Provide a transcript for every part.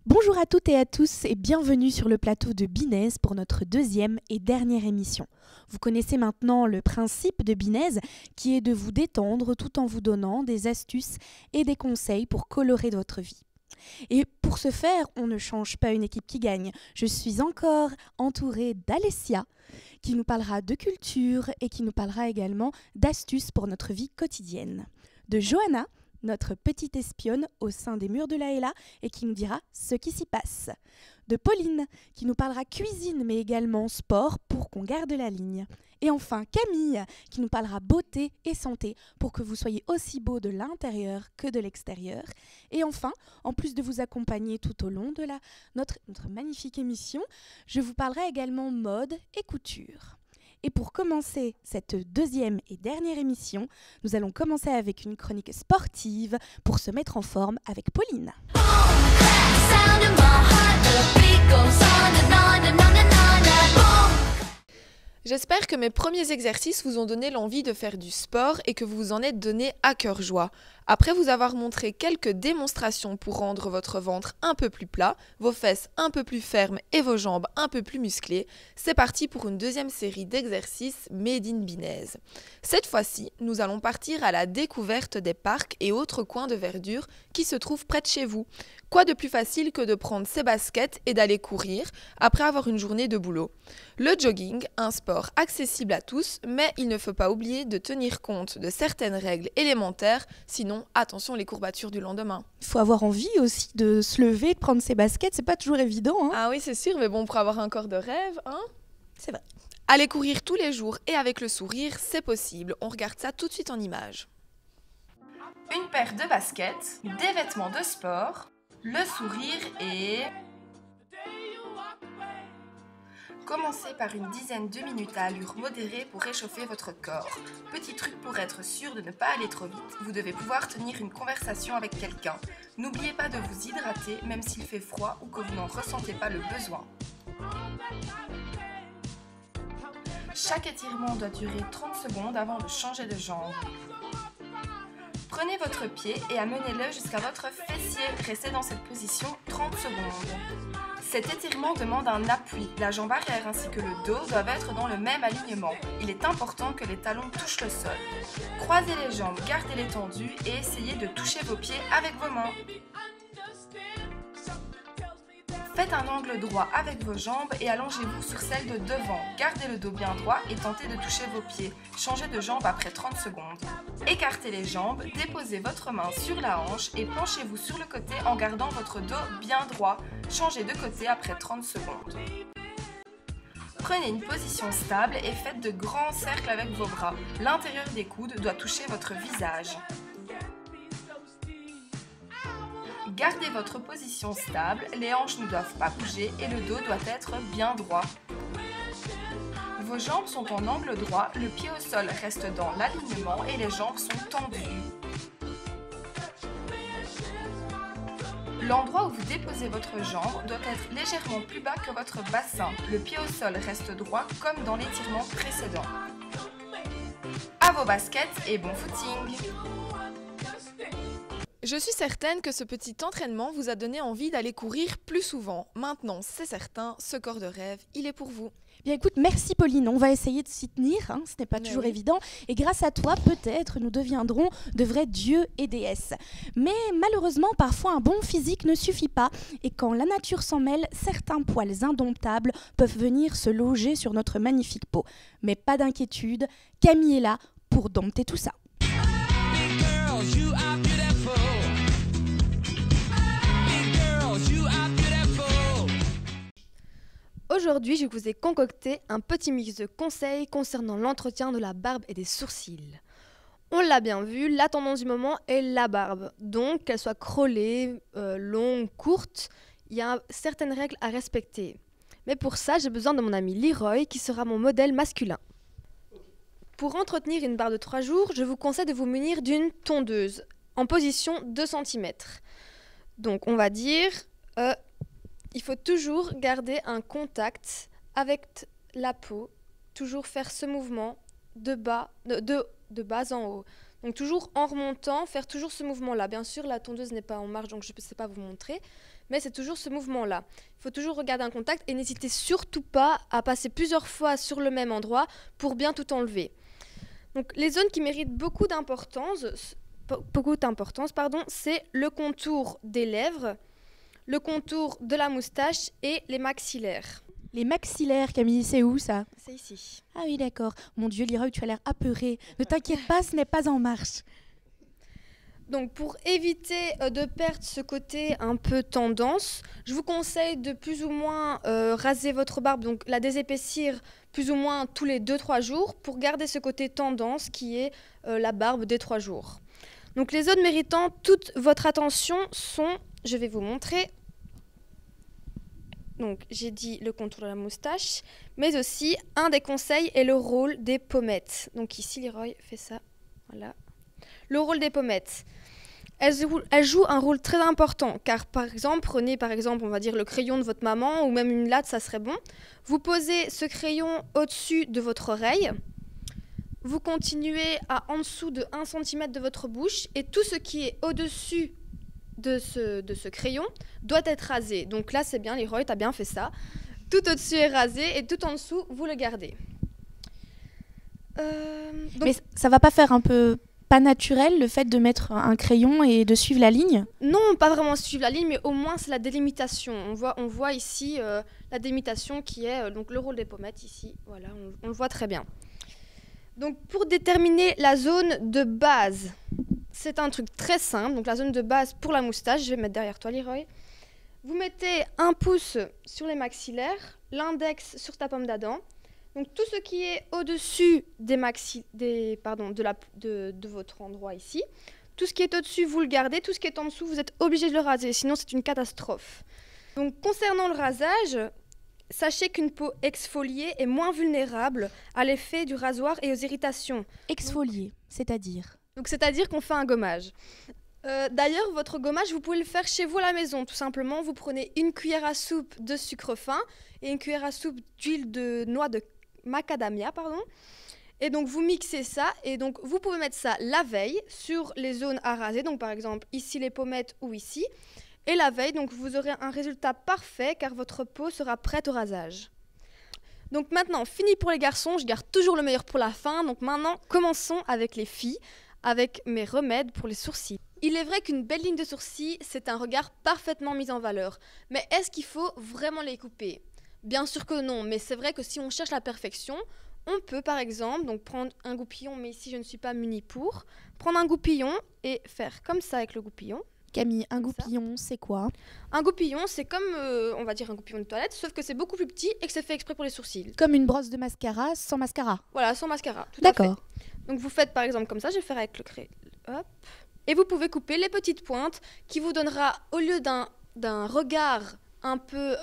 Bonjour à toutes et à tous et bienvenue sur le plateau de Binez pour notre deuxième et dernière émission. Vous connaissez maintenant le principe de Binez qui est de vous détendre tout en vous donnant des astuces et des conseils pour colorer votre vie. Et pour ce faire, on ne change pas une équipe qui gagne. Je suis encore entourée d'Alessia qui nous parlera de culture et qui nous parlera également d'astuces pour notre vie quotidienne. De Johanna, notre petite espionne au sein des murs de la Hella et qui nous dira ce qui s'y passe. De Pauline, qui nous parlera cuisine mais également sport pour qu'on garde la ligne. Et enfin Camille, qui nous parlera beauté et santé pour que vous soyez aussi beau de l'intérieur que de l'extérieur. Et enfin, en plus de vous accompagner tout au long de notre magnifique émission, je vous parlerai également mode et couture. Et pour commencer cette deuxième et dernière émission, nous allons commencer avec une chronique sportive pour se mettre en forme avec Pauline. J'espère que mes premiers exercices vous ont donné l'envie de faire du sport et que vous vous en êtes donné à cœur joie. Après vous avoir montré quelques démonstrations pour rendre votre ventre un peu plus plat, vos fesses un peu plus fermes et vos jambes un peu plus musclées, c'est parti pour une deuxième série d'exercices Made in Binez. Cette fois-ci, nous allons partir à la découverte des parcs et autres coins de verdure qui se trouvent près de chez vous. Quoi de plus facile que de prendre ses baskets et d'aller courir après avoir une journée de boulot. Le jogging, un sport accessible à tous, mais il ne faut pas oublier de tenir compte de certaines règles élémentaires, sinon attention les courbatures du lendemain. Il faut avoir envie aussi de se lever, de prendre ses baskets, c'est pas toujours évident. Hein. Ah oui, c'est sûr, mais bon, pour avoir un corps de rêve, hein. C'est vrai. Aller courir tous les jours et avec le sourire, c'est possible. On regarde ça tout de suite en images. Une paire de baskets, des vêtements de sport, le sourire et... Commencez par une dizaine de minutes à allure modérée pour réchauffer votre corps. Petit truc pour être sûr de ne pas aller trop vite, vous devez pouvoir tenir une conversation avec quelqu'un. N'oubliez pas de vous hydrater même s'il fait froid ou que vous n'en ressentez pas le besoin. Chaque étirement doit durer 30 secondes avant de changer de jambe. Prenez votre pied et amenez-le jusqu'à votre fessier. Restez dans cette position 30 secondes. Cet étirement demande un appui. La jambe arrière ainsi que le dos doivent être dans le même alignement. Il est important que les talons touchent le sol. Croisez les jambes, gardez-les tendues et essayez de toucher vos pieds avec vos mains. Faites un angle droit avec vos jambes et allongez-vous sur celle de devant. Gardez le dos bien droit et tentez de toucher vos pieds. Changez de jambe après 30 secondes. Écartez les jambes, déposez votre main sur la hanche et penchez-vous sur le côté en gardant votre dos bien droit. Changez de côté après 30 secondes. Prenez une position stable et faites de grands cercles avec vos bras. L'intérieur des coudes doit toucher votre visage. Gardez votre position stable, les hanches ne doivent pas bouger et le dos doit être bien droit. Vos jambes sont en angle droit, le pied au sol reste dans l'alignement et les jambes sont tendues. L'endroit où vous déposez votre jambe doit être légèrement plus bas que votre bassin. Le pied au sol reste droit comme dans l'étirement précédent. À vos baskets et bon footing! Je suis certaine que ce petit entraînement vous a donné envie d'aller courir plus souvent. Maintenant, c'est certain, ce corps de rêve, il est pour vous. Bien écoute, merci Pauline, on va essayer de s'y tenir, hein, ce n'est pas toujours évident. Et grâce à toi, peut-être, nous deviendrons de vrais dieux et déesses. Mais malheureusement, parfois un bon physique ne suffit pas. Et quand la nature s'en mêle, certains poils indomptables peuvent venir se loger sur notre magnifique peau. Mais pas d'inquiétude, Camille est là pour dompter tout ça. Aujourd'hui, je vous ai concocté un petit mix de conseils concernant l'entretien de la barbe et des sourcils. On l'a bien vu, la tendance du moment est la barbe. Donc, qu'elle soit crôlée, longue, courte, il y a certaines règles à respecter. Mais pour ça, j'ai besoin de mon ami Leroy qui sera mon modèle masculin. Pour entretenir une barbe de 3 jours, je vous conseille de vous munir d'une tondeuse en position 2 cm. Donc, on va dire... il faut toujours garder un contact avec la peau, toujours faire ce mouvement de bas en haut. Donc toujours en remontant, faire toujours ce mouvement-là. Bien sûr, la tondeuse n'est pas en marche, donc je ne sais pas vous montrer, mais c'est toujours ce mouvement-là. Il faut toujours regarder un contact et n'hésitez surtout pas à passer plusieurs fois sur le même endroit pour bien tout enlever. Donc les zones qui méritent beaucoup d'importance, c'est le contour des lèvres, le contour de la moustache et les maxillaires. Les maxillaires, Camille, c'est où ça? C'est ici. Ah oui, d'accord. Mon Dieu, Leroy, tu as l'air apeuré. Ne t'inquiète pas, ce n'est pas en marche. Donc pour éviter de perdre ce côté un peu tendance, je vous conseille de plus ou moins raser votre barbe, donc la désépaissir plus ou moins tous les 2-3 jours pour garder ce côté tendance qui est la barbe des 3 jours. Donc les zones méritant toute votre attention sont, je vais vous montrer, donc j'ai dit le contour de la moustache, mais aussi un des conseils est le rôle des pommettes. Donc ici Leroy fait ça, voilà. Le rôle des pommettes. Elles jouent un rôle très important car par exemple, prenez par exemple on va dire le crayon de votre maman ou même une latte, ça serait bon. Vous posez ce crayon au-dessus de votre oreille. Vous continuez en dessous de 1 cm de votre bouche et tout ce qui est au-dessus de ce crayon doit être rasé. Donc là, c'est bien, Leroy, tu as bien fait ça. Tout au-dessus est rasé et tout en dessous, vous le gardez. Mais ça va pas faire un peu pas naturel le fait de mettre un crayon et de suivre la ligne? Non, pas vraiment suivre la ligne, mais au moins c'est la délimitation. On voit ici la délimitation qui est donc le rôle des pommettes ici. Voilà, on le voit très bien. Donc pour déterminer la zone de base, c'est un truc très simple. Donc la zone de base pour la moustache, je vais mettre derrière toi Leroy. Vous mettez un pouce sur les maxillaires, l'index sur ta pomme d'Adam. Donc tout ce qui est au-dessus de votre endroit ici. Tout ce qui est au-dessus, vous le gardez. Tout ce qui est en dessous, vous êtes obligé de le raser. Sinon, c'est une catastrophe. Donc concernant le rasage, sachez qu'une peau exfoliée est moins vulnérable à l'effet du rasoir et aux irritations. Exfoliée, c'est-à-dire? Donc c'est-à-dire qu'on fait un gommage. D'ailleurs, votre gommage, vous pouvez le faire chez vous à la maison. Tout simplement, vous prenez une cuillère à soupe de sucre fin et une cuillère à soupe d'huile de noix de macadamia, Et donc, vous mixez ça et donc vous pouvez mettre ça la veille sur les zones à raser. Donc, par exemple, ici les pommettes ou ici. Et la veille, donc vous aurez un résultat parfait car votre peau sera prête au rasage. Donc maintenant, fini pour les garçons, je garde toujours le meilleur pour la fin. Donc maintenant, commençons avec les filles, avec mes remèdes pour les sourcils. Il est vrai qu'une belle ligne de sourcils, c'est un regard parfaitement mis en valeur. Mais est-ce qu'il faut vraiment les couper? Bien sûr que non, mais c'est vrai que si on cherche la perfection, on peut par exemple donc prendre un goupillon, mais ici je ne suis pas munie pour, prendre un goupillon et faire comme ça avec le goupillon. Camille, un goupillon, c'est quoi? Un goupillon, c'est comme, on va dire un goupillon de toilette, sauf que c'est beaucoup plus petit et que c'est fait exprès pour les sourcils. Comme une brosse de mascara sans mascara? Voilà, sans mascara, tout à fait. D'accord. Donc vous faites par exemple comme ça, je vais faire avec le crayon. Hop. Et vous pouvez couper les petites pointes qui vous donnera, au lieu d'un regard un peu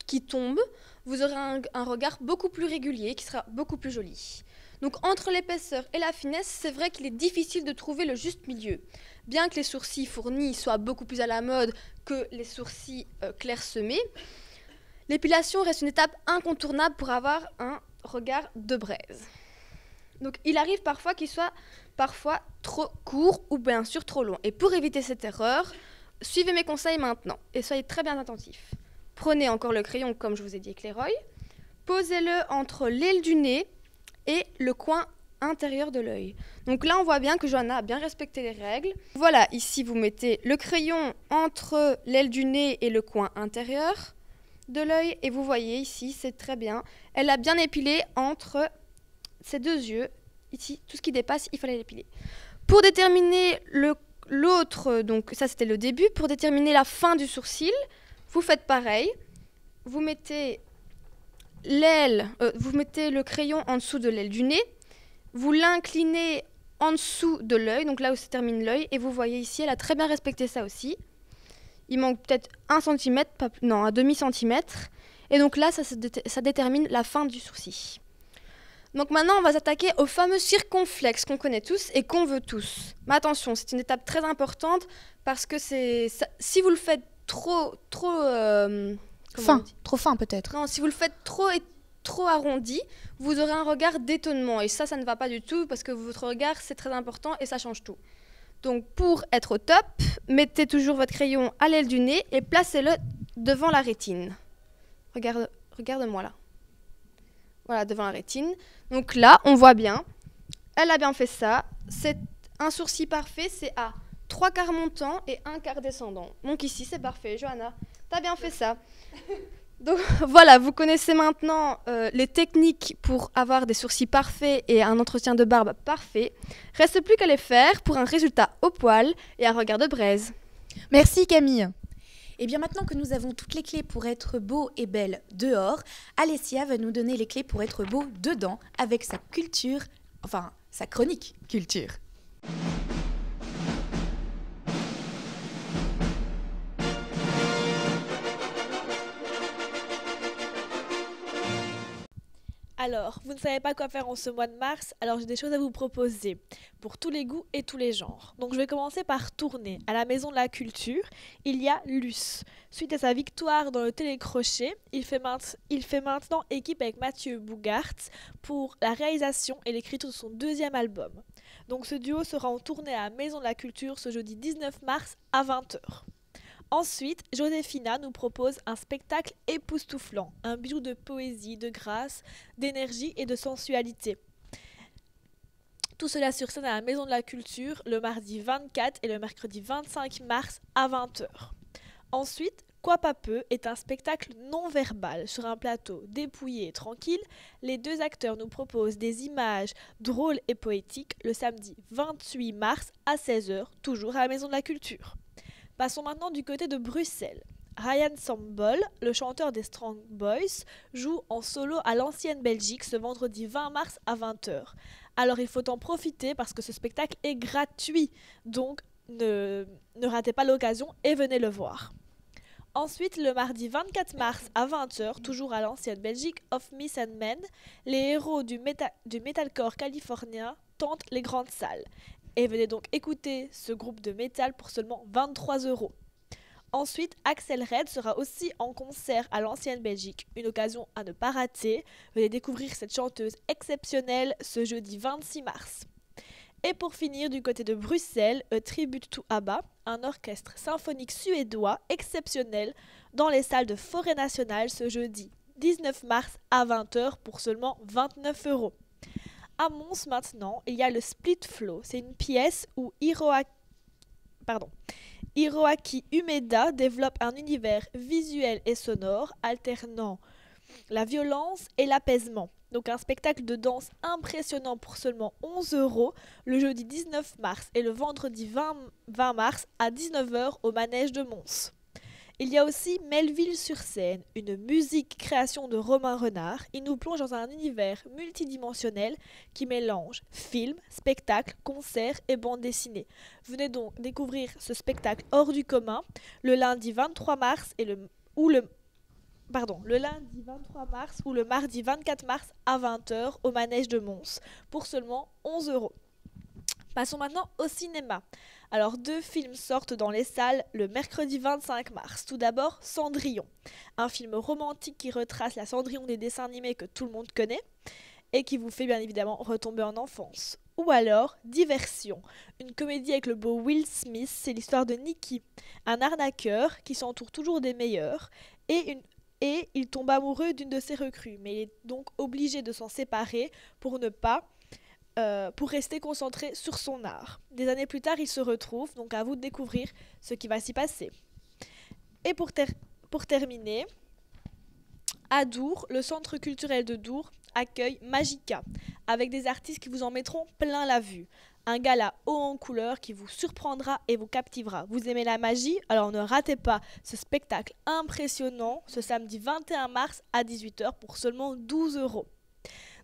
qui tombe, vous aurez un regard beaucoup plus régulier, qui sera beaucoup plus joli. Donc entre l'épaisseur et la finesse, c'est vrai qu'il est difficile de trouver le juste milieu. Bien que les sourcils fournis soient beaucoup plus à la mode que les sourcils clairsemés, l'épilation reste une étape incontournable pour avoir un regard de braise. Donc il arrive parfois qu'il soit trop court ou bien sûr trop long. Et pour éviter cette erreur, suivez mes conseils maintenant et soyez très bien attentifs. Prenez encore le crayon comme je vous ai dit avec Leroy, posez-le entre l'aile du nez et le coin intérieur de l'œil. Donc là, on voit bien que Johanna a bien respecté les règles. Voilà, ici, vous mettez le crayon entre l'aile du nez et le coin intérieur de l'œil. Et vous voyez ici, c'est très bien. Elle a bien épilé entre ces deux yeux. Ici, tout ce qui dépasse, il fallait l'épiler. Pour déterminer l'autre, donc ça c'était le début. Pour déterminer la fin du sourcil, vous faites pareil. Vous mettez l'aile, vous mettez le crayon en dessous de l'aile du nez, vous l'inclinez en dessous de l'œil, donc là où se termine l'œil, et vous voyez ici, elle a très bien respecté ça aussi. Il manque peut-être 1 cm, non, un demi-centimètre, et donc là, ça détermine la fin du sourcil. Donc maintenant, on va s'attaquer au fameux circonflexe qu'on connaît tous et qu'on veut tous. Mais attention, c'est une étape très importante parce que si vous le faites trop fin peut-être. Non, si vous le faites trop arrondi, vous aurez un regard d'étonnement. Et ça ne va pas du tout parce que votre regard, c'est très important et ça change tout. Donc pour être au top, mettez toujours votre crayon à l'aile du nez et placez-le devant la rétine. Regarde-moi là. Voilà, devant la rétine. Donc là, on voit bien. Elle a bien fait ça. C'est un sourcil parfait, c'est à 3/4 montant et 1/4 descendant. Donc ici, c'est parfait. Johanna, t'as bien fait ça. Donc voilà, vous connaissez maintenant les techniques pour avoir des sourcils parfaits et un entretien de barbe parfait. Reste plus qu'à les faire pour un résultat au poil et un regard de braise. Merci Camille. Et bien maintenant que nous avons toutes les clés pour être beau et belle dehors, Alessia va nous donner les clés pour être beau dedans avec sa culture, enfin sa chronique culture. Alors, vous ne savez pas quoi faire en ce mois de mars, alors j'ai des choses à vous proposer, pour tous les goûts et tous les genres. Donc je vais commencer par tourner. À la Maison de la Culture, il y a Luce. Suite à sa victoire dans le télécrochet, il fait maintenant équipe avec Mathieu Bougart pour la réalisation et l'écriture de son 2e album. Donc ce duo sera en tournée à la Maison de la Culture ce jeudi 19 mars à 20h. Ensuite, Joséphina nous propose un spectacle époustouflant, un bijou de poésie, de grâce, d'énergie et de sensualité. Tout cela sur scène à la Maison de la Culture le mardi 24 et le mercredi 25 mars à 20h. Ensuite, Quoi pas peu est un spectacle non verbal sur un plateau dépouillé et tranquille. Les 2 acteurs nous proposent des images drôles et poétiques le samedi 28 mars à 16h, toujours à la Maison de la Culture. Passons maintenant du côté de Bruxelles. Ryan Sambol, le chanteur des Strong Boys, joue en solo à l'Ancienne Belgique ce vendredi 20 mars à 20h. Alors il faut en profiter parce que ce spectacle est gratuit, donc ne ratez pas l'occasion et venez le voir. Ensuite, le mardi 24 mars à 20h, toujours à l'Ancienne Belgique, Of Myth and Men, les héros du metalcore californien tentent les grandes salles. Et venez donc écouter ce groupe de métal pour seulement 23 €. Ensuite, Axel Red sera aussi en concert à l'Ancienne Belgique, une occasion à ne pas rater. Venez découvrir cette chanteuse exceptionnelle ce jeudi 26 mars. Et pour finir, du côté de Bruxelles, A Tribute to ABBA, un orchestre symphonique suédois exceptionnel dans les salles de Forêt Nationale ce jeudi 19 mars à 20h pour seulement 29 €. À Mons maintenant, il y a le Split Flow. C'est une pièce où Hiroaki Umeda développe un univers visuel et sonore alternant la violence et l'apaisement. Donc un spectacle de danse impressionnant pour seulement 11 € le jeudi 19 mars et le vendredi 20 mars à 19h au manège de Mons. Il y a aussi Melville sur scène, une musique création de Romain Renard. Il nous plonge dans un univers multidimensionnel qui mélange film, spectacle, concert et bande dessinée. Venez donc découvrir ce spectacle hors du commun le lundi 23 mars ou le mardi 24 mars à 20h au manège de Mons pour seulement 11 €. Passons maintenant au cinéma. Alors 2 films sortent dans les salles le mercredi 25 mars. Tout d'abord Cendrillon, un film romantique qui retrace la Cendrillon des dessins animés que tout le monde connaît et qui vous fait bien évidemment retomber en enfance. Ou alors Diversion, une comédie avec le beau Will Smith. C'est l'histoire de Nicky, un arnaqueur qui s'entoure toujours des meilleurs et il tombe amoureux d'une de ses recrues, mais il est donc obligé de s'en séparer pour rester concentré sur son art. Des années plus tard, ils se retrouvent, donc à vous de découvrir ce qui va s'y passer. Et pour terminer, à Dour, le centre culturel de Dour accueille Magica, avec des artistes qui vous en mettront plein la vue. Un gala haut en couleurs qui vous surprendra et vous captivera. Vous aimez la magie? Alors ne ratez pas ce spectacle impressionnant ce samedi 21 mars à 18 h pour seulement 12 €.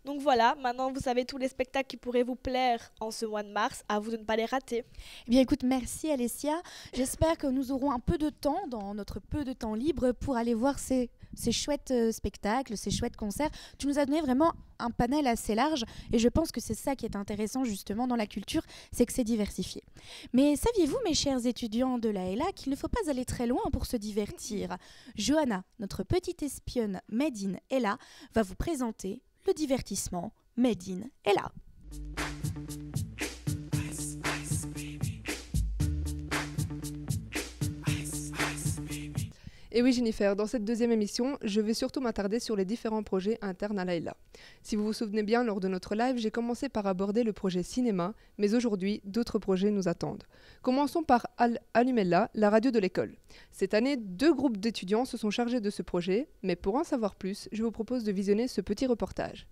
Donc voilà, maintenant vous savez tous les spectacles qui pourraient vous plaire en ce mois de mars, à vous de ne pas les rater. Eh bien écoute, merci Alessia. J'espère que nous aurons un peu de temps dans notre peu de temps libre pour aller voir ces chouettes spectacles, ces chouettes concerts. Tu nous as donné vraiment un panel assez large et je pense que c'est ça qui est intéressant justement dans la culture, c'est que c'est diversifié. Mais saviez-vous, mes chers étudiants de la ELA, qu'il ne faut pas aller très loin pour se divertir? Johanna, notre petite espionne Made in ELA, va vous présenter le divertissement Made in ELA. Et oui Jennifer, dans cette deuxième émission, je vais surtout m'attarder sur les différents projets internes à l'AELA. Si vous vous souvenez bien, lors de notre live, j'ai commencé par aborder le projet cinéma, mais aujourd'hui, d'autres projets nous attendent. Commençons par Allumella, la radio de l'école. Cette année, 2 groupes d'étudiants se sont chargés de ce projet, mais pour en savoir plus, je vous propose de visionner ce petit reportage.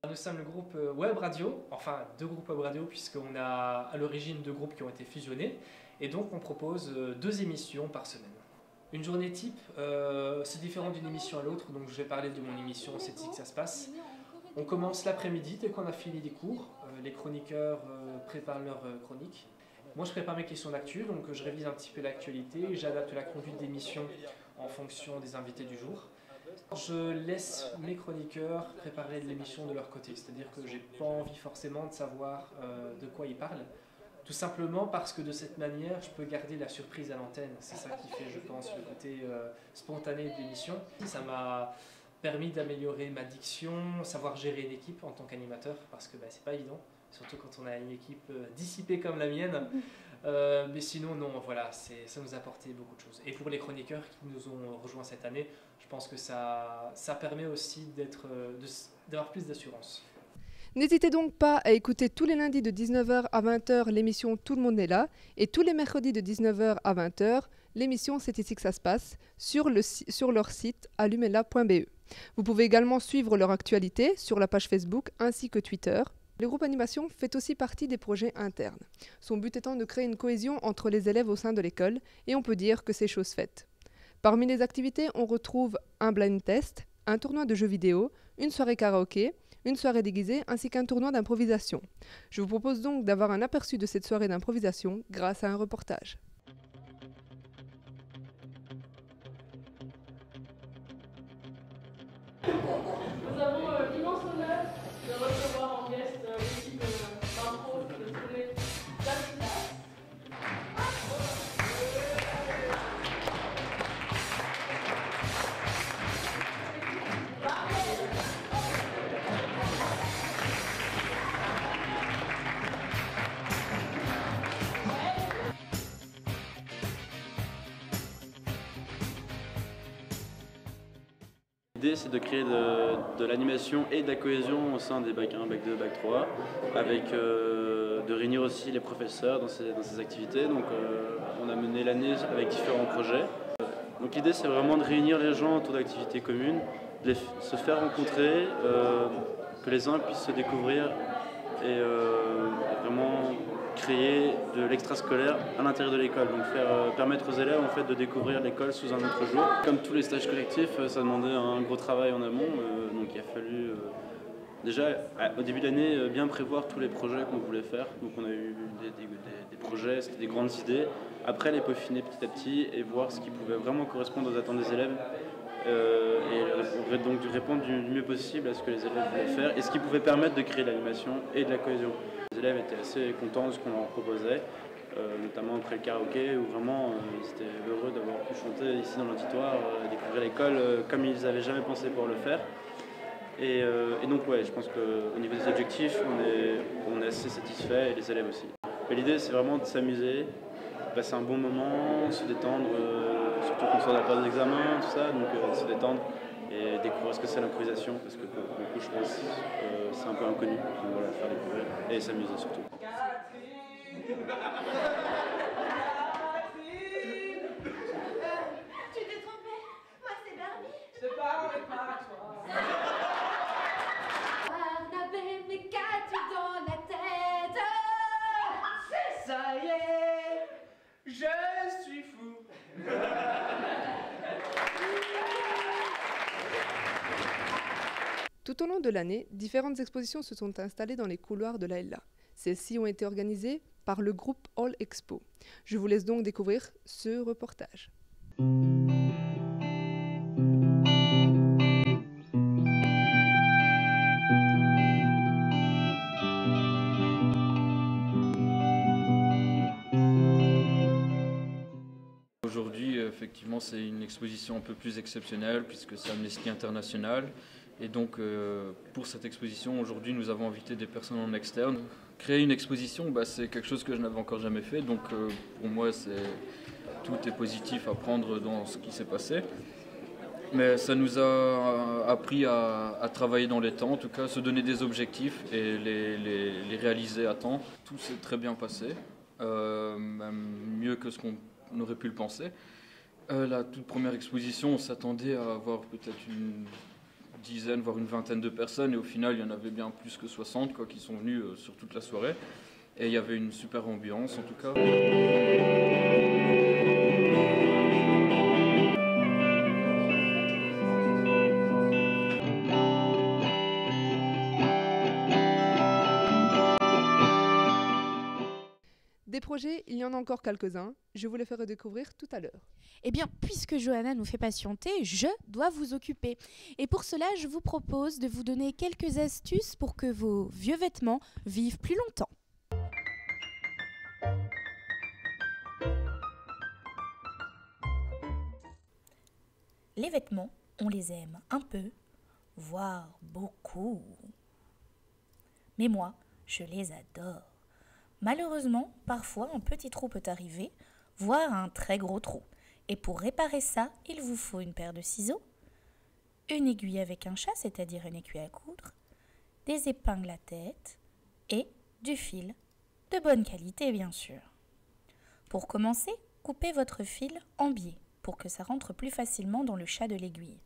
Nous sommes le groupe Web Radio, enfin 2 groupes Web Radio puisqu'on a à l'origine 2 groupes qui ont été fusionnés et donc on propose 2 émissions par semaine. Une journée type, c'est différent d'une émission à l'autre, donc je vais parler de mon émission, c'est ici que ça se passe. On commence l'après-midi, dès qu'on a fini les cours, les chroniqueurs préparent leurs chroniques. Moi je prépare mes questions d'actu, donc je révise un petit peu l'actualité, j'adapte la conduite d'émission en fonction des invités du jour. Je laisse mes chroniqueurs préparer l'émission de leur côté, c'est-à-dire que j'ai pas envie forcément de savoir de quoi ils parlent, tout simplement parce que de cette manière je peux garder la surprise à l'antenne, c'est ça qui fait je pense le côté spontané de l'émission. Ça m'a permis d'améliorer ma diction, savoir gérer une équipe en tant qu'animateur, parce que c'est pas évident. Surtout quand on a une équipe dissipée comme la mienne. Mais sinon, non, voilà, ça nous a apporté beaucoup de choses. Et pour les chroniqueurs qui nous ont rejoints cette année, je pense que ça permet aussi d'avoir plus d'assurance. N'hésitez donc pas à écouter tous les lundis de 19 h à 20 h l'émission Tout le monde est là et tous les mercredis de 19 h à 20 h l'émission C'est ici que ça se passe sur leur site allumella.be. Vous pouvez également suivre leur actualité sur la page Facebook ainsi que Twitter. Le groupe animation fait aussi partie des projets internes. Son but étant de créer une cohésion entre les élèves au sein de l'école et on peut dire que c'est chose faite. Parmi les activités, on retrouve un blind test, un tournoi de jeux vidéo, une soirée karaoké, une soirée déguisée ainsi qu'un tournoi d'improvisation. Je vous propose donc d'avoir un aperçu de cette soirée d'improvisation grâce à un reportage. Nous avons l'immense honneur de recevoir en guest l'équipe d'impro de tournée d'Abitas. L'idée, c'est de créer de l'animation et de la cohésion au sein des bac 1, bac 2, bac 3, avec de réunir aussi les professeurs dans ces activités. Donc on a mené l'année avec différents projets. Donc l'idée, c'est vraiment de réunir les gens autour d'activités communes, de se faire rencontrer, que les uns puissent se découvrir et vraiment créer de l'extrascolaire à l'intérieur de l'école, donc permettre aux élèves en fait de découvrir l'école sous un autre jour. Comme tous les stages collectifs, ça demandait un gros travail en amont, donc il a fallu déjà au début de l'année bien prévoir tous les projets qu'on voulait faire. Donc on a eu des projets, c'était des grandes idées. Après les peaufiner petit à petit et voir ce qui pouvait vraiment correspondre aux attentes des élèves. Et donc de répondre du mieux possible à ce que les élèves voulaient faire et ce qui pouvait permettre de créer l'animation et de la cohésion. Les élèves étaient assez contents de ce qu'on leur proposait, notamment après le karaoké où vraiment ils étaient heureux d'avoir pu chanter ici dans l'auditoire, découvrir l'école comme ils n'avaient jamais pensé pouvoir le faire. Et donc ouais, je pense qu'au niveau des objectifs, on est assez satisfait et les élèves aussi. L'idée c'est vraiment de s'amuser, passer un bon moment, se détendre, surtout quand on sort de la période d'examen, tout ça, donc se détendre et découvrir ce que c'est l'improvisation, parce que pour beaucoup je pense c'est un peu inconnu, donc voilà, faire découvrir et s'amuser surtout. Tu t'es trompé. Moi, c'est Barbie. C'est pas toi. Barnabé, mais qu'as-tu dans la tête? Ça y est, je suis fou. Tout au long de l'année, différentes expositions se sont installées dans les couloirs de l'AELA. Celles-ci ont été organisées par le groupe All Expo. Je vous laisse donc découvrir ce reportage. Aujourd'hui, effectivement, c'est une exposition un peu plus exceptionnelle puisque c'est Amnesty International. Et donc, pour cette exposition, aujourd'hui, nous avons invité des personnes en externe. Créer une exposition, c'est quelque chose que je n'avais encore jamais fait. Donc, pour moi, tout est positif à prendre dans ce qui s'est passé. Mais ça nous a appris à travailler dans les temps, en tout cas, se donner des objectifs et les réaliser à temps. Tout s'est très bien passé, même mieux que ce qu'on aurait pu le penser. La toute première exposition, on s'attendait à avoir peut-être une dizaine, voire une vingtaine de personnes, et au final, il y en avait bien plus que 60 qui sont venus sur toute la soirée. Et il y avait une super ambiance, en tout cas. Des projets, il y en a encore quelques-uns. Je vous les ferai découvrir tout à l'heure. Eh bien, puisque Johanna nous fait patienter, je dois vous occuper. Et pour cela, je vous propose de vous donner quelques astuces pour que vos vieux vêtements vivent plus longtemps. Les vêtements, on les aime un peu, voire beaucoup. Mais moi, je les adore. Malheureusement, parfois un petit trou peut arriver, voire un très gros trou. Et pour réparer ça, il vous faut une paire de ciseaux, une aiguille avec un chat, c'est-à-dire une aiguille à coudre, des épingles à tête et du fil de bonne qualité, bien sûr. Pour commencer, coupez votre fil en biais pour que ça rentre plus facilement dans le chat de l'aiguille.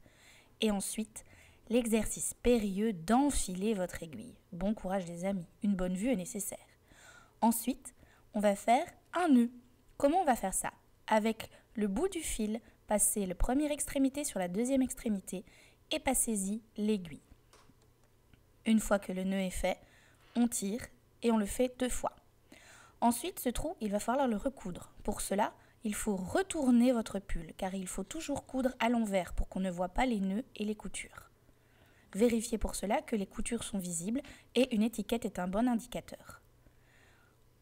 Et ensuite, l'exercice périlleux d'enfiler votre aiguille. Bon courage les amis, une bonne vue est nécessaire. Ensuite, on va faire un nœud. Comment on va faire ça? Avec le bout du fil, passez la première extrémité sur la deuxième extrémité et passez-y l'aiguille. Une fois que le nœud est fait, on tire et on le fait 2 fois. Ensuite, ce trou, il va falloir le recoudre. Pour cela, il faut retourner votre pull car il faut toujours coudre à l'envers pour qu'on ne voit pas les nœuds et les coutures. Vérifiez pour cela que les coutures sont visibles et une étiquette est un bon indicateur.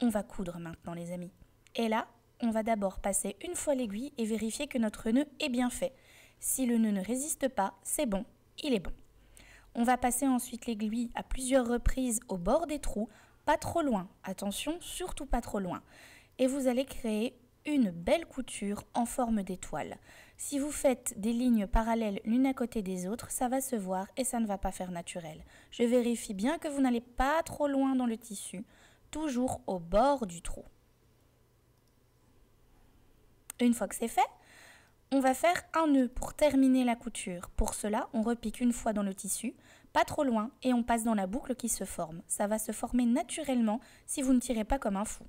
On va coudre maintenant les amis. Et là, on va d'abord passer une fois l'aiguille et vérifier que notre nœud est bien fait. Si le nœud ne résiste pas, c'est bon, il est bon. On va passer ensuite l'aiguille à plusieurs reprises au bord des trous, pas trop loin, attention, surtout pas trop loin. Et vous allez créer une belle couture en forme d'étoile. Si vous faites des lignes parallèles l'une à côté des autres, ça va se voir et ça ne va pas faire naturel. Je vérifie bien que vous n'allez pas trop loin dans le tissu, toujours au bord du trou. Une fois que c'est fait, on va faire un nœud pour terminer la couture. Pour cela, on repique une fois dans le tissu, pas trop loin, et on passe dans la boucle qui se forme. Ça va se former naturellement si vous ne tirez pas comme un fou.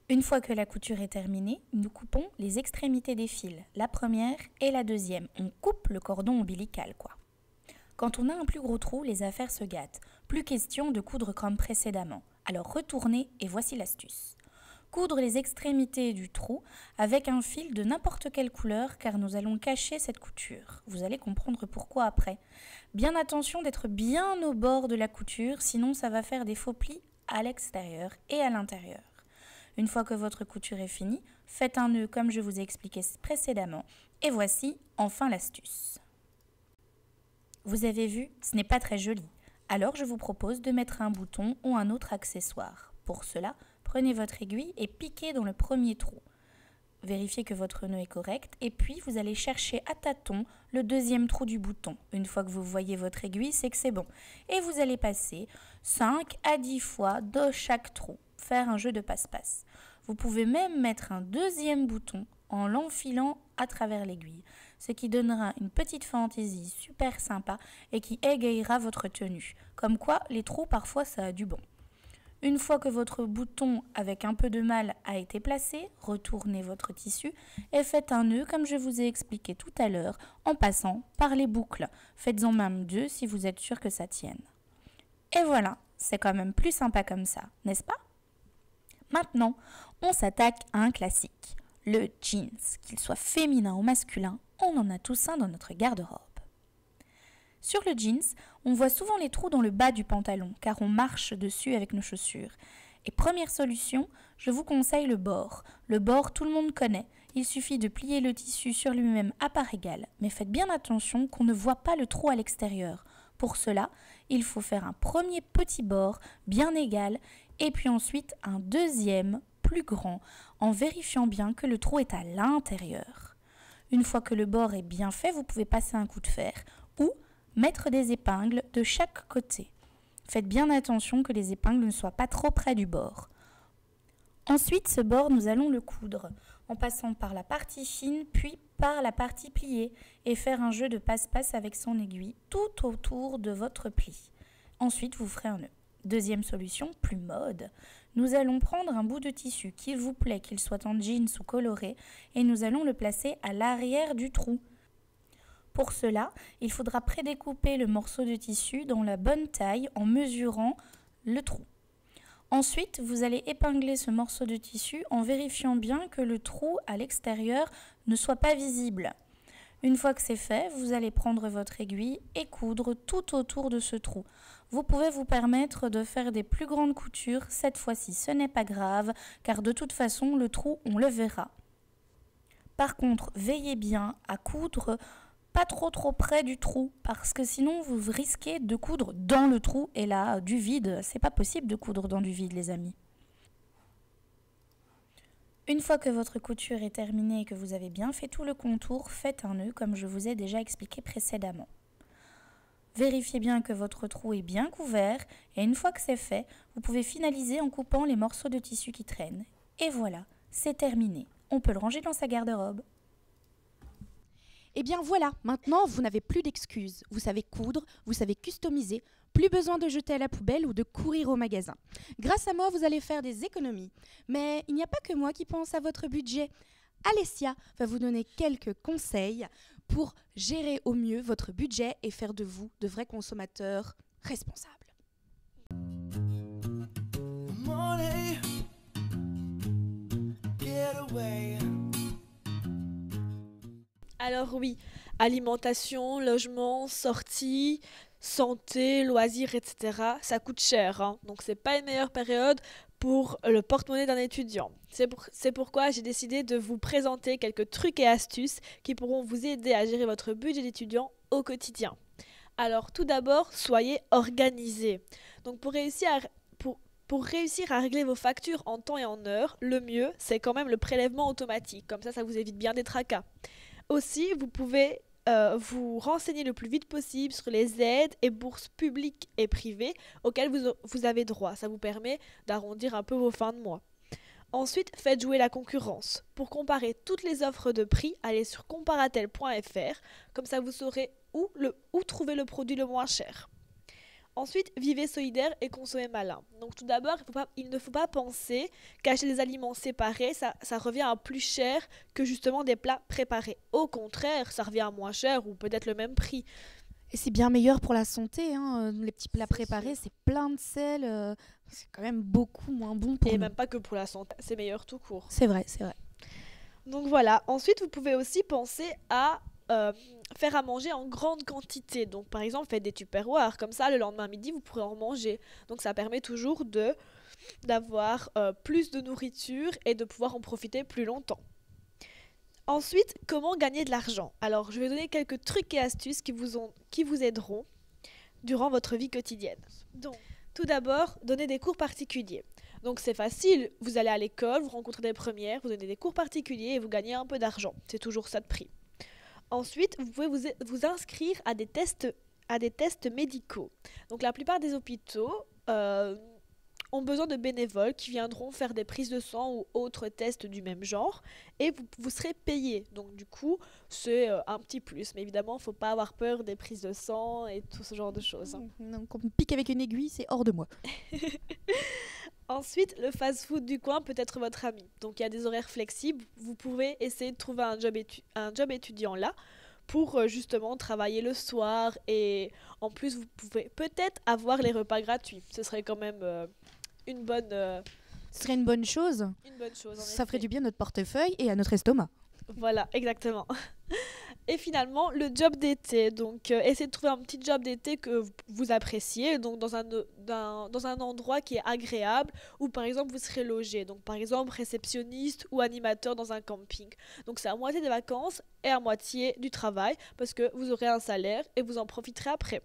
Une fois que la couture est terminée, nous coupons les extrémités des fils, la première et la deuxième. On coupe le cordon ombilical, quoi. Quand on a un plus gros trou, les affaires se gâtent. Plus question de coudre comme précédemment. Alors retournez et voici l'astuce. Coudre les extrémités du trou avec un fil de n'importe quelle couleur car nous allons cacher cette couture. Vous allez comprendre pourquoi après. Bien attention d'être bien au bord de la couture, sinon ça va faire des faux plis à l'extérieur et à l'intérieur. Une fois que votre couture est finie, faites un nœud comme je vous ai expliqué précédemment. Et voici enfin l'astuce. Vous avez vu, ce n'est pas très joli. Alors je vous propose de mettre un bouton ou un autre accessoire. Pour cela, prenez votre aiguille et piquez dans le premier trou. vérifiez que votre nœud est correct et puis vous allez chercher à tâtons le deuxième trou du bouton. Une fois que vous voyez votre aiguille, c'est que c'est bon. Et vous allez passer 5 à 10 fois de chaque trou, faire un jeu de passe-passe. Vous pouvez même mettre un deuxième bouton en l'enfilant à travers l'aiguille, ce qui donnera une petite fantaisie super sympa et qui égayera votre tenue. Comme quoi, les trous, parfois, ça a du bon. Une fois que votre bouton avec un peu de mal a été placé, retournez votre tissu et faites un nœud comme je vous ai expliqué tout à l'heure en passant par les boucles. Faites-en même 2 si vous êtes sûr que ça tienne. Et voilà, c'est quand même plus sympa comme ça, n'est-ce pas? Maintenant, on s'attaque à un classique, le jeans. Qu'il soit féminin ou masculin, on en a tous un dans notre garde-robe. Sur le jeans, on voit souvent les trous dans le bas du pantalon, car on marche dessus avec nos chaussures. Et première solution, je vous conseille le bord. Le bord, tout le monde connaît. Il suffit de plier le tissu sur lui-même à part égale. Mais faites bien attention qu'on ne voit pas le trou à l'extérieur. Pour cela, il faut faire un premier petit bord bien égal et puis ensuite un deuxième plus grand en vérifiant bien que le trou est à l'intérieur. Une fois que le bord est bien fait, vous pouvez passer un coup de fer ou mettre des épingles de chaque côté. Faites bien attention que les épingles ne soient pas trop près du bord. Ensuite, ce bord, nous allons le coudre en passant par la partie fine puis par la partie pliée et faire un jeu de passe-passe avec son aiguille tout autour de votre pli. Ensuite, vous ferez un nœud. Deuxième solution, plus mode. Nous allons prendre un bout de tissu qu'il vous plaît, qu'il soit en jeans ou coloré, et nous allons le placer à l'arrière du trou. Pour cela, il faudra prédécouper le morceau de tissu dans la bonne taille en mesurant le trou. Ensuite, vous allez épingler ce morceau de tissu en vérifiant bien que le trou à l'extérieur ne soit pas visible. Une fois que c'est fait, vous allez prendre votre aiguille et coudre tout autour de ce trou. Vous pouvez vous permettre de faire des plus grandes coutures, cette fois-ci ce n'est pas grave, car de toute façon le trou on le verra. Par contre, veillez bien à coudre pas trop près du trou, parce que sinon vous risquez de coudre dans le trou, et là, du vide, c'est pas possible de coudre dans du vide les amis. Une fois que votre couture est terminée et que vous avez bien fait tout le contour, faites un nœud comme je vous ai déjà expliqué précédemment. Vérifiez bien que votre trou est bien couvert et une fois que c'est fait, vous pouvez finaliser en coupant les morceaux de tissu qui traînent. Et voilà, c'est terminé. On peut le ranger dans sa garde-robe. Et bien voilà, maintenant vous n'avez plus d'excuses. Vous savez coudre, vous savez customiser, plus besoin de jeter à la poubelle ou de courir au magasin. Grâce à moi, vous allez faire des économies. Mais il n'y a pas que moi qui pense à votre budget. Alessia va vous donner quelques conseils pour gérer au mieux votre budget et faire de vous de vrais consommateurs responsables. Money, get away. Alors oui, alimentation, logement, sortie, santé, loisirs, etc. Ça coûte cher, hein. Donc c'est pas une meilleure période pour le porte-monnaie d'un étudiant. C'est pourquoi j'ai décidé de vous présenter quelques trucs et astuces qui pourront vous aider à gérer votre budget d'étudiant au quotidien. Alors tout d'abord, soyez organisé. Donc pour réussir à régler vos factures en temps et en heure, le mieux c'est quand même le prélèvement automatique. Comme ça vous évite bien des tracas. Aussi, vous pouvez vous renseigner le plus vite possible sur les aides et bourses publiques et privées auxquelles vous avez droit. Ça vous permet d'arrondir un peu vos fins de mois. Ensuite, faites jouer la concurrence. Pour comparer toutes les offres de prix, allez sur comparatel.fr. Comme ça, vous saurez où trouver le produit le moins cher. Ensuite, vivez solidaire et consommez malin. Donc tout d'abord, il ne faut pas penser qu'acheter des aliments séparés, ça revient à plus cher que justement des plats préparés. Au contraire, ça revient à moins cher ou peut-être le même prix. Et c'est bien meilleur pour la santé, hein. Les petits plats préparés, c'est plein de sel, c'est quand même beaucoup moins bon pour nous. Et même pas que pour la santé, c'est meilleur tout court. C'est vrai, c'est vrai. Donc voilà, ensuite vous pouvez aussi penser à faire à manger en grande quantité. Donc par exemple, faites des tupperwares, comme ça le lendemain midi vous pourrez en manger. Donc ça permet toujours d'avoir plus de nourriture et de pouvoir en profiter plus longtemps. Ensuite, comment gagner de l'argent? Alors je vais donner quelques trucs et astuces qui vous aideront durant votre vie quotidienne. Donc tout d'abord, donnez des cours particuliers. Donc c'est facile, vous allez à l'école, vous rencontrez des premières, vous donnez des cours particuliers et vous gagnez un peu d'argent. C'est toujours ça de prix. Ensuite, vous pouvez vous inscrire à des tests médicaux. Donc la plupart des hôpitaux ont besoin de bénévoles qui viendront faire des prises de sang ou autres tests du même genre et vous serez payé. Donc du coup, c'est un petit plus. Mais évidemment, il ne faut pas avoir peur des prises de sang et tout ce genre de choses. Donc on me pique avec une aiguille, c'est hors de moi. Ensuite, le fast-food du coin peut être votre ami. Donc il y a des horaires flexibles. Vous pouvez essayer de trouver un job étudiant là pour justement travailler le soir. Et en plus, vous pouvez peut-être avoir les repas gratuits. Ce serait quand même une bonne... Ce serait une bonne chose. Une bonne chose, en Ça ferait effet. du bien à notre portefeuille et à notre estomac. Voilà, exactement. Et finalement, le job d'été. Donc, essayez de trouver un petit job d'été que vous appréciez, donc dans un endroit qui est agréable, où par exemple vous serez logé. Donc, par exemple, réceptionniste ou animateur dans un camping. Donc, c'est à moitié des vacances et à moitié du travail, parce que vous aurez un salaire et vous en profiterez après.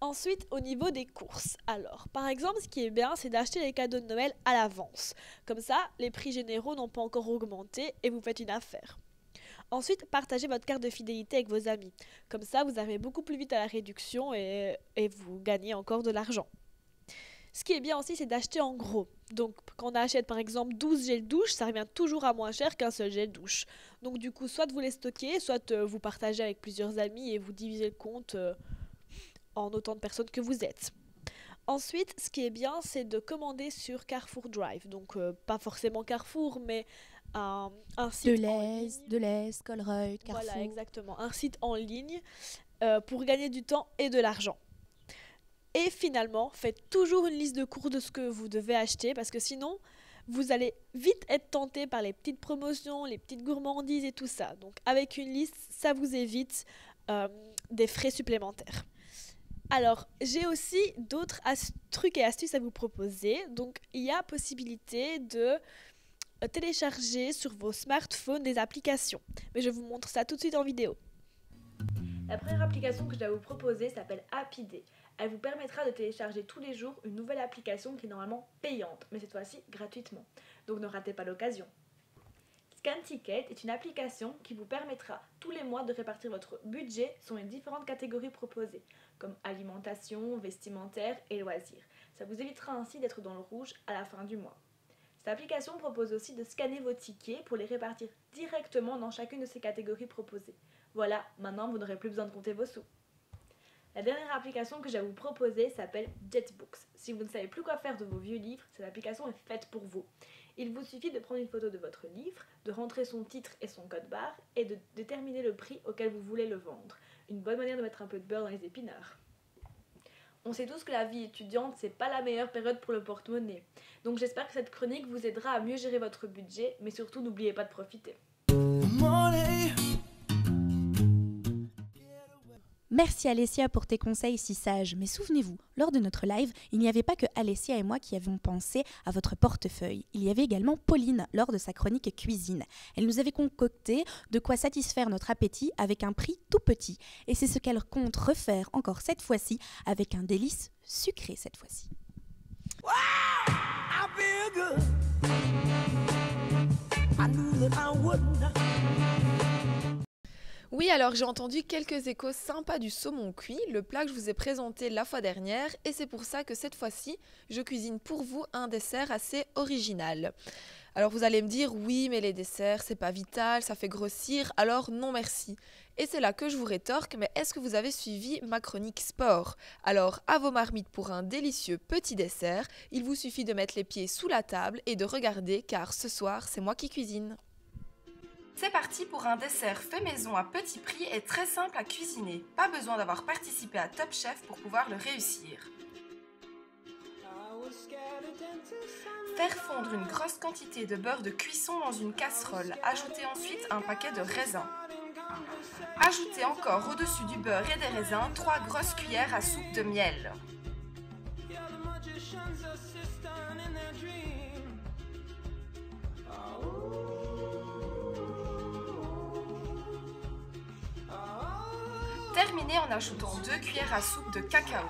Ensuite, au niveau des courses. Alors, par exemple, ce qui est bien, c'est d'acheter les cadeaux de Noël à l'avance. Comme ça, les prix généraux n'ont pas encore augmenté et vous faites une affaire. Ensuite, partagez votre carte de fidélité avec vos amis. Comme ça, vous arrivez beaucoup plus vite à la réduction et vous gagnez encore de l'argent. Ce qui est bien aussi, c'est d'acheter en gros. Donc, quand on achète par exemple 12 gels douche, ça revient toujours à moins cher qu'un seul gel douche. Donc, du coup, soit vous les stockez, soit vous partagez avec plusieurs amis et vous divisez le compte en autant de personnes que vous êtes. Ensuite, ce qui est bien, c'est de commander sur Carrefour Drive. Donc, pas forcément Carrefour, mais un site De l'Est, Colruyt, Carrefour. Voilà, exactement. Un site en ligne pour gagner du temps et de l'argent. Et finalement, faites toujours une liste de courses de ce que vous devez acheter parce que sinon, vous allez vite être tenté par les petites promotions, les petites gourmandises et tout ça. Donc, avec une liste, ça vous évite des frais supplémentaires. Alors, j'ai aussi d'autres trucs et astuces à vous proposer. Donc, il y a possibilité de télécharger sur vos smartphones des applications. Mais je vous montre ça tout de suite en vidéo. La première application que je dois vous proposer s'appelle Happy Day. Elle vous permettra de télécharger tous les jours une nouvelle application qui est normalement payante, mais cette fois-ci gratuitement. Donc ne ratez pas l'occasion. ScanTicket est une application qui vous permettra tous les mois de répartir votre budget sur les différentes catégories proposées, comme alimentation, vestimentaire et loisirs. Ça vous évitera ainsi d'être dans le rouge à la fin du mois. Cette application propose aussi de scanner vos tickets pour les répartir directement dans chacune de ces catégories proposées. Voilà, maintenant vous n'aurez plus besoin de compter vos sous. La dernière application que j'ai à vous proposer s'appelle JetBooks. Si vous ne savez plus quoi faire de vos vieux livres, cette application est faite pour vous. Il vous suffit de prendre une photo de votre livre, de rentrer son titre et son code barre et de déterminer le prix auquel vous voulez le vendre. Une bonne manière de mettre un peu de beurre dans les épinards. On sait tous que la vie étudiante, c'est pas la meilleure période pour le porte-monnaie. Donc j'espère que cette chronique vous aidera à mieux gérer votre budget, mais surtout n'oubliez pas de profiter. Merci Alessia pour tes conseils si sages, mais souvenez-vous, lors de notre live, il n'y avait pas que Alessia et moi qui avions pensé à votre portefeuille. Il y avait également Pauline lors de sa chronique cuisine. Elle nous avait concocté de quoi satisfaire notre appétit avec un prix tout petit. Et c'est ce qu'elle compte refaire encore cette fois-ci avec un délice sucré cette fois-ci. Wow, I feel good. I knew that I wouldn't. Oui, alors j'ai entendu quelques échos sympas du saumon cuit, le plat que je vous ai présenté la fois dernière, et c'est pour ça que cette fois-ci, je cuisine pour vous un dessert assez original. Alors vous allez me dire, oui, mais les desserts, c'est pas vital, ça fait grossir, alors non merci. Et c'est là que je vous rétorque, mais est-ce que vous avez suivi ma chronique sport? Alors, à vos marmites pour un délicieux petit dessert, il vous suffit de mettre les pieds sous la table et de regarder, car ce soir, c'est moi qui cuisine. C'est parti pour un dessert fait maison à petit prix et très simple à cuisiner. Pas besoin d'avoir participé à Top Chef pour pouvoir le réussir. Faire fondre une grosse quantité de beurre de cuisson dans une casserole. Ajoutez ensuite un paquet de raisins. Ajoutez encore au-dessus du beurre et des raisins 3 grosses cuillères à soupe de miel. Terminez en ajoutant 2 cuillères à soupe de cacao.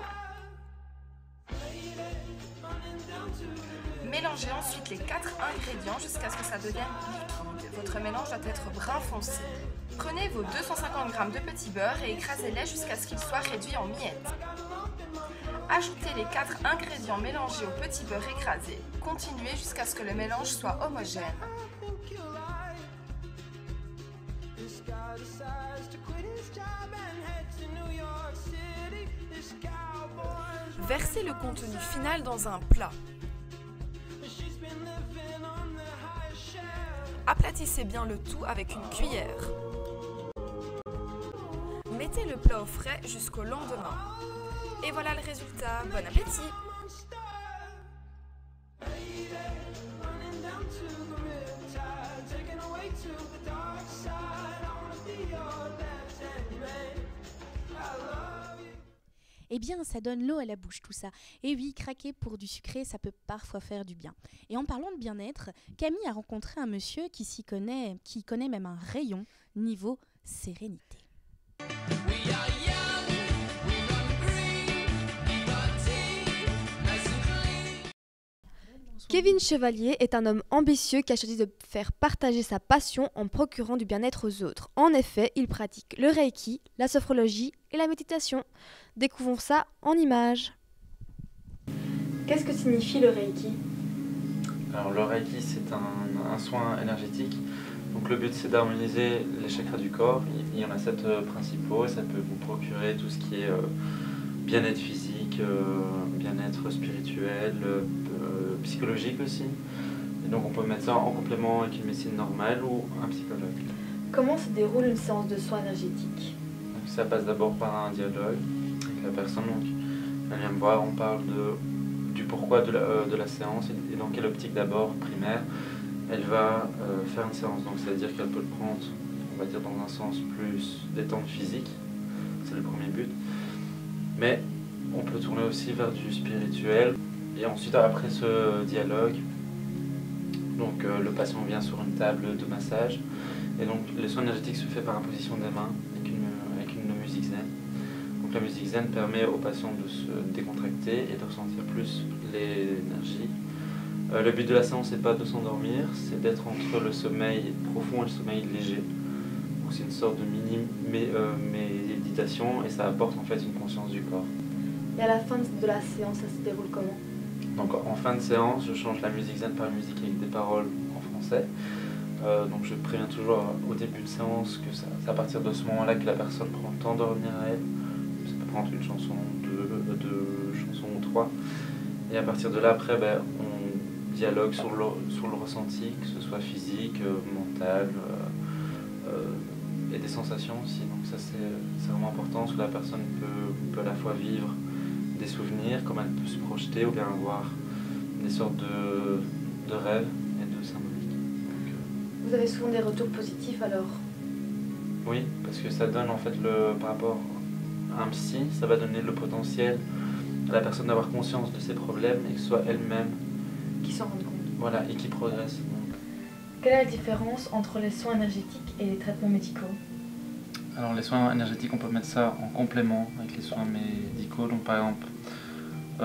Mélangez ensuite les 4 ingrédients jusqu'à ce que ça devienne liquide. Votre mélange doit être brun foncé. Prenez vos 250 g de petit beurre et écrasez-les jusqu'à ce qu'ils soient réduits en miettes. Ajoutez les 4 ingrédients mélangés au petit beurre écrasé. Continuez jusqu'à ce que le mélange soit homogène. Versez le contenu final dans un plat. Aplatissez bien le tout avec une cuillère. Mettez le plat au frais jusqu'au lendemain. Et voilà le résultat. Bon appétit! Eh bien, ça donne l'eau à la bouche tout ça. Et oui, craquer pour du sucré, ça peut parfois faire du bien. Et en parlant de bien-être, Camille a rencontré un monsieur qui s'y connaît, qui connaît même un rayon niveau sérénité. Kevin Chevalier est un homme ambitieux qui a choisi de faire partager sa passion en procurant du bien-être aux autres. En effet, il pratique le Reiki, la sophrologie et la méditation. Découvrons ça en images. Qu'est-ce que signifie le Reiki ? Alors le Reiki, c'est un soin énergétique. Donc le but, c'est d'harmoniser les chakras du corps. Il y en a 7 principaux et ça peut vous procurer tout ce qui est bien-être physique, bien-être spirituel, psychologique aussi. Et donc on peut mettre ça en complément avec une médecine normale ou un psychologue. Comment se déroule une séance de soins énergétiques ? Donc, ça passe d'abord par un dialogue avec la personne. Donc, elle vient me voir, on parle du pourquoi de la séance et dans quelle optique d'abord primaire elle va faire une séance. Donc c'est-à-dire qu'elle peut le prendre, on va dire, dans un sens plus détente physique, c'est le premier but. Mais on peut tourner aussi vers du spirituel. Et ensuite, après ce dialogue, donc, le patient vient sur une table de massage. Et donc le soin énergétique se fait par imposition des mains avec une musique zen. Donc la musique zen permet au patient de se décontracter et de ressentir plus l'énergie. Le but de la séance n'est pas de s'endormir, c'est d'être entre le sommeil profond et le sommeil léger. Donc c'est une sorte de mini méditation et ça apporte en fait une conscience du corps. Et à la fin de la séance, ça se déroule comment ? Donc en fin de séance, je change la musique zen par une musique avec des paroles en français. Donc je préviens toujours au début de séance que c'est à partir de ce moment-là que la personne prend le temps de revenir à elle. Ça peut prendre une chanson, deux chansons ou 3. Et à partir de là, après, on dialogue sur le ressenti, que ce soit physique, mental, et des sensations aussi. Donc ça c'est vraiment important, parce que la personne peut à la fois vivre des souvenirs, comme elle peut se projeter, ou bien avoir des sortes de rêves et de symboliques. Vous avez souvent des retours positifs alors ? Oui, parce que ça donne en fait, par rapport à un psy, ça va donner le potentiel à la personne d'avoir conscience de ses problèmes et que ce soit elle-même qui s'en rende compte. Voilà, et qui progresse. Donc. Quelle est la différence entre les soins énergétiques et les traitements médicaux ? Alors les soins énergétiques, on peut mettre ça en complément avec les soins médicaux. Donc par exemple,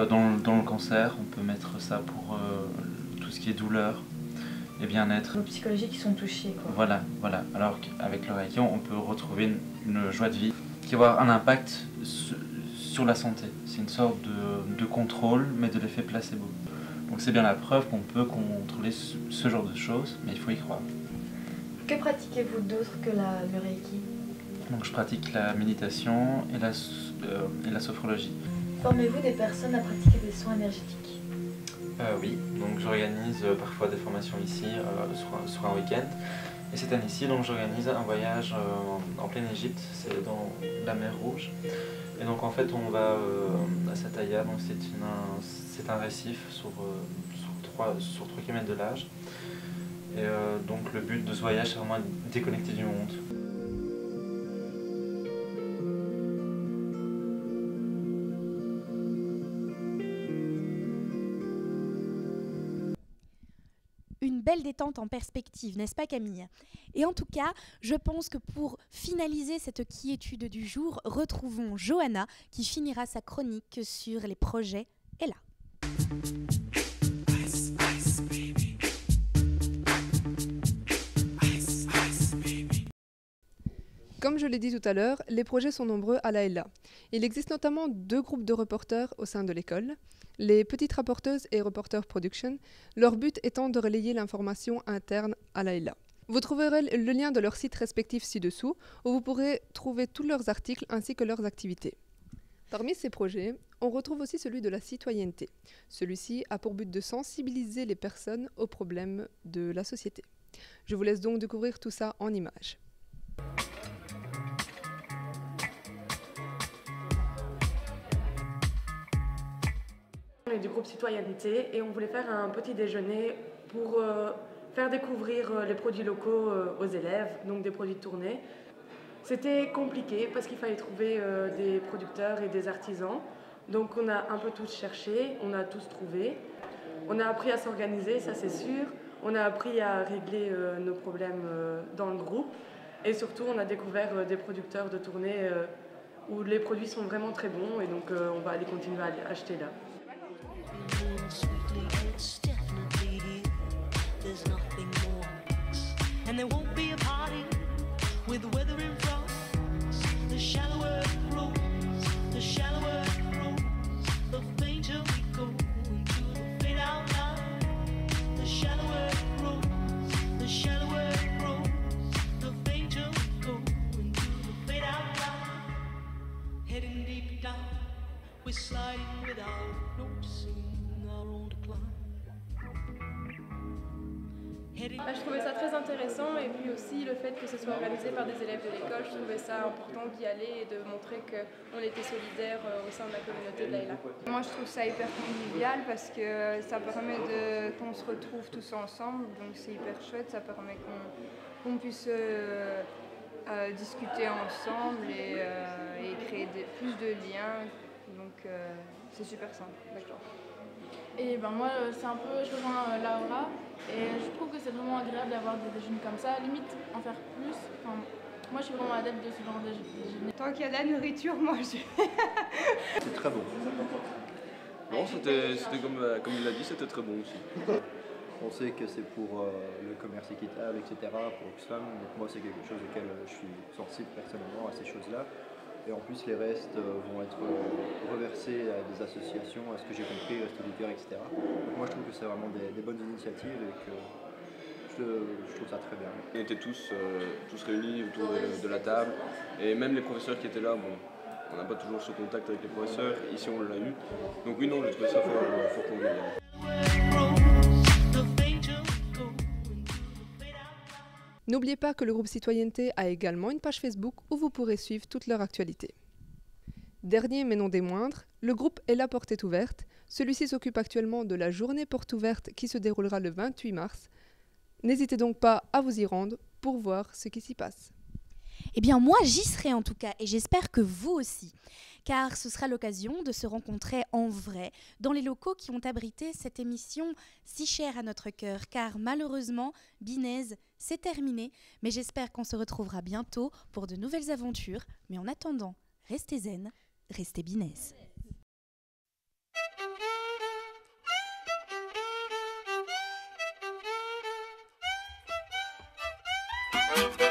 dans le cancer, on peut mettre ça pour tout ce qui est douleur et bien-être. Les psychologies qui sont touchées, quoi. Voilà. Alors qu'avec le Reiki, on peut retrouver une joie de vie qui va avoir un impact sur la santé. C'est une sorte de contrôle, mais de l'effet placebo. Donc c'est bien la preuve qu'on peut contrôler ce genre de choses, mais il faut y croire. Que pratiquez-vous d'autre que le Reiki ? Donc je pratique la méditation et la sophrologie. Formez-vous des personnes à pratiquer des soins énergétiques ? Oui, donc j'organise parfois des formations ici sur un week-end. Et cette année-ci, donc j'organise un voyage en pleine Égypte, c'est dans la mer Rouge. Et donc en fait on va à Sataya, donc c'est un récif sur 3 km de large. Et donc le but de ce voyage, c'est vraiment de déconnecter du monde. Une belle détente en perspective, n'est-ce pas Camille ? Et en tout cas, je pense que pour finaliser cette quiétude du jour, retrouvons Johanna qui finira sa chronique sur les projets. Et là. Comme je l'ai dit tout à l'heure, les projets sont nombreux à l'AELA. Il existe notamment 2 groupes de reporters au sein de l'école, les petites rapporteuses et reporters production, leur but étant de relayer l'information interne à l'AELA. Vous trouverez le lien de leurs sites respectifs ci-dessous, où vous pourrez trouver tous leurs articles ainsi que leurs activités. Parmi ces projets, on retrouve aussi celui de la citoyenneté. Celui-ci a pour but de sensibiliser les personnes aux problèmes de la société. Je vous laisse donc découvrir tout ça en images. On est du groupe Citoyenneté et on voulait faire un petit déjeuner pour faire découvrir les produits locaux aux élèves, donc des produits de tournée. C'était compliqué parce qu'il fallait trouver des producteurs et des artisans. Donc on a un peu tous cherché, on a tous trouvé. On a appris à s'organiser, ça c'est sûr. On a appris à régler nos problèmes dans le groupe. Et surtout, on a découvert des producteurs de tournée où les produits sont vraiment très bons et donc on va aller continuer à acheter là. Je trouvais ça très intéressant et puis aussi le fait que ce soit organisé par des élèves de l'école, je trouvais ça important d'y aller et de montrer qu'on était solidaires au sein de la communauté de l'AELA. Moi je trouve ça hyper convivial parce que ça permet qu'on se retrouve tous ensemble, donc c'est hyper chouette, ça permet qu'on puisse discuter ensemble et créer plus de liens, donc c'est super simple. D'accord. Et ben moi, c'est un peu, je rejoins Laura et je trouve que c'est vraiment agréable d'avoir des déjeuners comme ça, limite en faire plus. Enfin, moi, je suis vraiment adepte de ce genre de déjeuner. Tant qu'il y a de la nourriture, moi je... C'est très bon. Non, c'était comme il l'a dit, c'était très bon aussi. On sait que c'est pour le commerce équitable, etc., pour Oxfam, donc moi c'est quelque chose auquel je suis sensible personnellement à ces choses-là. Et en plus, les restes vont être reversés à des associations, à ce que j'ai compris, Restos du Cœur, etc. Donc moi, je trouve que c'est vraiment des bonnes initiatives et que je trouve ça très bien. On était tous réunis autour de la table et même les professeurs qui étaient là, bon, on n'a pas toujours ce contact avec les professeurs, ici on l'a eu. Donc oui, non, j'ai trouvé ça fort convivial. N'oubliez pas que le groupe Citoyenneté a également une page Facebook où vous pourrez suivre toute leur actualité. Dernier mais non des moindres, le groupe est la porte est ouverte. Celui-ci s'occupe actuellement de la journée porte ouverte qui se déroulera le 28 mars. N'hésitez donc pas à vous y rendre pour voir ce qui s'y passe. Eh bien moi j'y serai en tout cas et j'espère que vous aussi, car ce sera l'occasion de se rencontrer en vrai dans les locaux qui ont abrité cette émission si chère à notre cœur, car malheureusement Binez c'est terminé, mais j'espère qu'on se retrouvera bientôt pour de nouvelles aventures, mais en attendant, restez zen, restez Binez. Let's go.